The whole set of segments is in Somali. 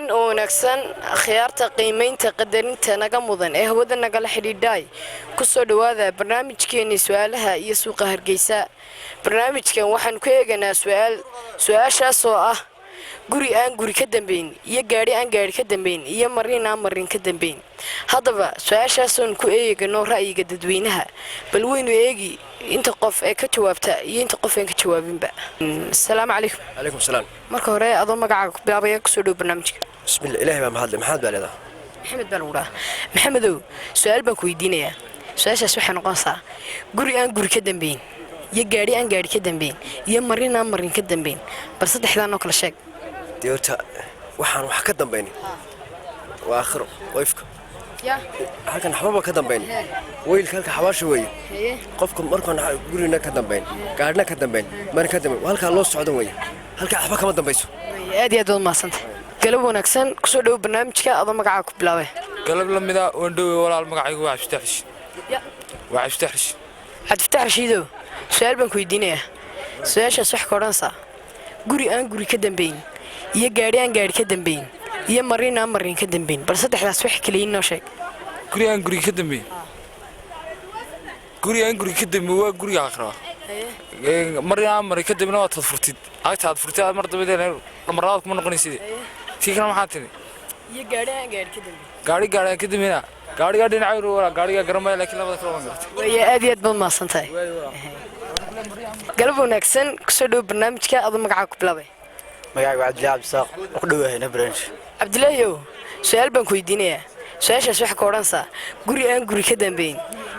oo wanaagsan khiyaarta qiimeynta qadarinta naga mudan ee hawada nagala xidhiidhay ku soo dhawaada barnaamijkeena su'aalaha iyo suuqa Hargeysa barnaamijkan waxaan ku eeganaa su'aashaas oo ah guri aan guri ka dambeyn iyo gaari aan gaari ka dambeyn iyo marin aan marin ka dambeyn hadaba su'aashaas oo ku eegano ra'yiga dadweynaha bal weynu eegi inta qof ee ka jawaabta iyo inta qof ee ka jawaabinba assalaamu calaykum salaam marka hore adoo magacaaga ku bilaabaya ku soo dhow barnaamijka bismillah ilaahay baa mahad maxaad baa leedahay maxamed baan ugu maxamedow su'aal baan ku weydiinayaa su'aashaas waxay noqonaysaa guri aan guri ka dambeyn iyo gaari aan gaari ka dambeyn iyo marin aan marin ka dambeyn bal saddexdaan oo kala sheeg deerta waxaan wax ka dambeynay waa aakhiro wayfka ya halkan xababa ka dambeyn weylka halka xabaasha weeye qofka markaan gurina ka dambeyn gaarina ka dambeyn marin ka dambeyn halka loo socdo weeye halka xababa kama dambayso aad iyo aad wad maasanta galab wanaagsan ku soo dhaw barnaamijka adoo magacaaga ku bilaabay galab lamida oo dhow walaal magacaygu waa Cabdifatax Cabdifatax Rashiido su'aal baan ku weydiinayaa su'aashaas wax ka oranaysaa guri aan guri ka dambeyn iyo gaari aan gaari ka dambeyn iyo marin aan marin ka dambeyn bal saddexdaas wax kale inoo sheeg guri aan guri ka dambeyn waa guriga aakhira marin aan marin ka dambeyn waa tadfurtid agtaad furtid mar dambeedna marlaad kuma noqonaysid tii kana maxaa tiri iyo gaari aan gaari ka dambeyn gaari aan ka dambeyn gaariga dhinacayru wala gaariga garamay laakiin labada kala waan gartay way aad iyo aad baad maasantahay galab wanaagsan ku soo dhaw barnaamijka adoo magacaaga ku bilaabay magacaygu Cabdilaahi Abdisaaq ku dhawaahayna branch Cabdilaahi su'aal baan ku weydiinayaa su'aashaas wax ka oranaysaa guri aan guri ka dambeyn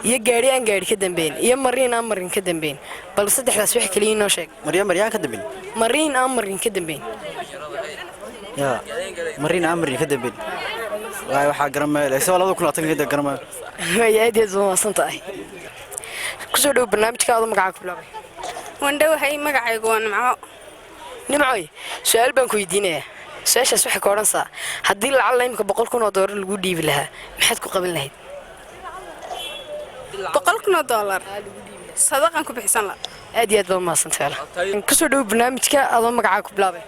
iyo gaari aan gaari ka dambeyn iyo marin aan marin ka dambeyn bal saddexdaas wax kale inoo sheeg mariyaan ka dambeyn marin aan marin ka dambeyn ya marin aan marin ka dambeyn waxa garamay leeso 2020 garamay way aad iyo aad maasantahay ku soo dhaw barnaamijka adoo magacaaga ku bilaabay wandhawahay magacaygu waa nimcoy su'aal baan ku weydiinayaa su'aashaas waxa ka oranaysaa haddii lacag laymka $100,000 lagu dhiibi lahaa maxaad ku qaban lahayd $100,000 sadaqan ku bixisan la aad iyo aad baad maasantahay ku soo dhaw barnaamijka adoo magacaaga ku bilaabay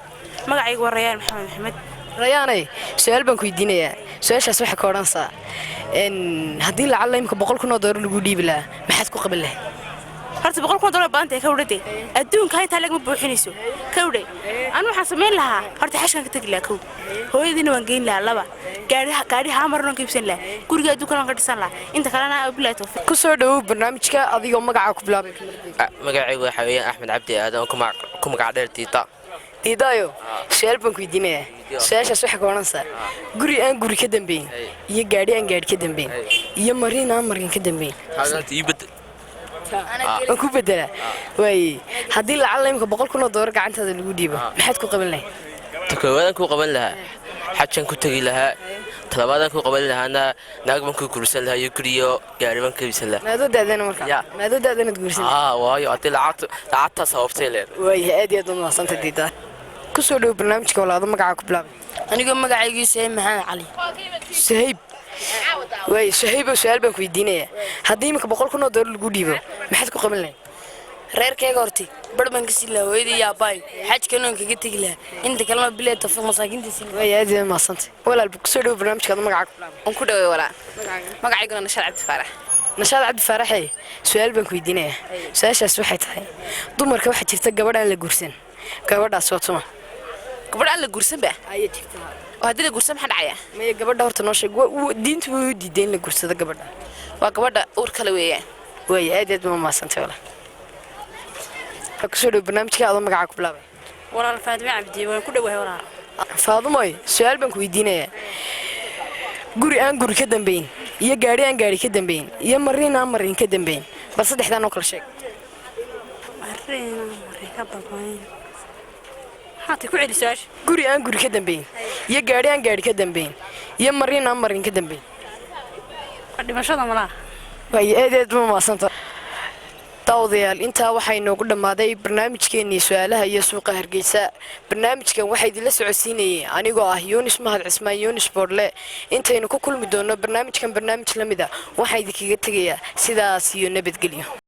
magacaygu waa Rayaan Maxamed rayaanay su'aal baan ku weydiinayaa su'aashaas waxa ka oranaysaa haddii lacag laymka $100,000 lagu dhiibi lahaa maxaad ku qaban lahayd horta $100,000 baanta ka wada adduunka inta laga buuxinayso ka wada aan waxa sameyn lahaa horta xashkan ka tagi lahaa hooyadina waan geyn lahaa laba gaari ha marno kiibsan lahaa guriga adduunka ka dhisan lahaa inta kalena ablaato ku soo dhaw barnaamijka adigoo magacaaga ku bilaabay magacaygu waxa weeyaan Axmed Cabdi Aadan ku magac dheer Tiitaayo su'aal baan ku weydiinayaa su'aashaas waxa ka oranaysaa guri aan guri ka dambeyn iyo gaari aan gaari ka dambeyn iyo marin aan marin ka dambeyn أنا كوب بدلا وي هذه العلم كبقول كنا دور قاعد هذا اللي وديبه ما حد كو قبل له تكوّن كو قبل لها حتى كنت تجي لها طلبات كو قبل لها أنا ناقم كو كرسل لها يكريو قاربا كبسل لها ما دود هذا مركا ما دود هذا تقولسل واي أعطي لعطة صوبتي له وي هادي أدون وصلت جديدة كسولو برنامج كولا هذا مقعد كبلا أنا قم مقعد سهيب محمد علي سهيب way shahiib su'aal baan ku weydiinayaa haddii imika $100,000 lagu dhiibo maxaad ku qaban lahayd reerkayga horti barban ka sii lahaa hooyadii iyo aabbahay xajkana kaga tagi lahaa inta kalena bileed tafaq masaakiinta sii way aad iyo maasanta walaal ku soo dhaw barnaamijka magacaaga ku bilaabay on ku dhaweey walaa magacayguna Nashaad Cabdifarax Nashaad Cabdifarax su'aal baan ku weydiinayaa su'aashaas waxay tahay dumarka waxa jirta gabadh aan la guursan gabadhaas waa tuma gabadh aan la guursan ba ayay jirtaa hadii la guursan maxaa dhacaya ma gabadha horta noo sheeg diintu way diideen la guursado gabadha waa gabadha uur kale weeyaan way aad ma maasantay walaal ku soo dhaw barnaamijka adoo magacaaga ku bilaabay walaal Faadimo Cabdi waan ku dhawahay walaal Faadimo su'aal baan ku weydiinayaa guri aan guri ka dambeyn iyo gaari aan gaari ka dambeyn iyo marin aan marin ka dambeyn bal saddexdaan oo kala sheeg marin ka dambeyn haati ku celi su'aash guri aan guri ka dambeyn iyo gaari aan gaari ka dambeyn iyo marin aan marin ka dambeyn dhimashada malaha way aad ma maasanta tawdiyaal inta waxay noogu dhamaaday barnaamijkeennii su'aalaha iyo suuqa Hargeysa barnaamijkan waxa idin la socodsiinayay anigoo ah Yunis Mahad Cismaan Yunis Boorle intaynu ku kulmi doono barnaamijkan barnaamij lamida waxa idinkaga tagayaa sidaas iyo nabadgelyo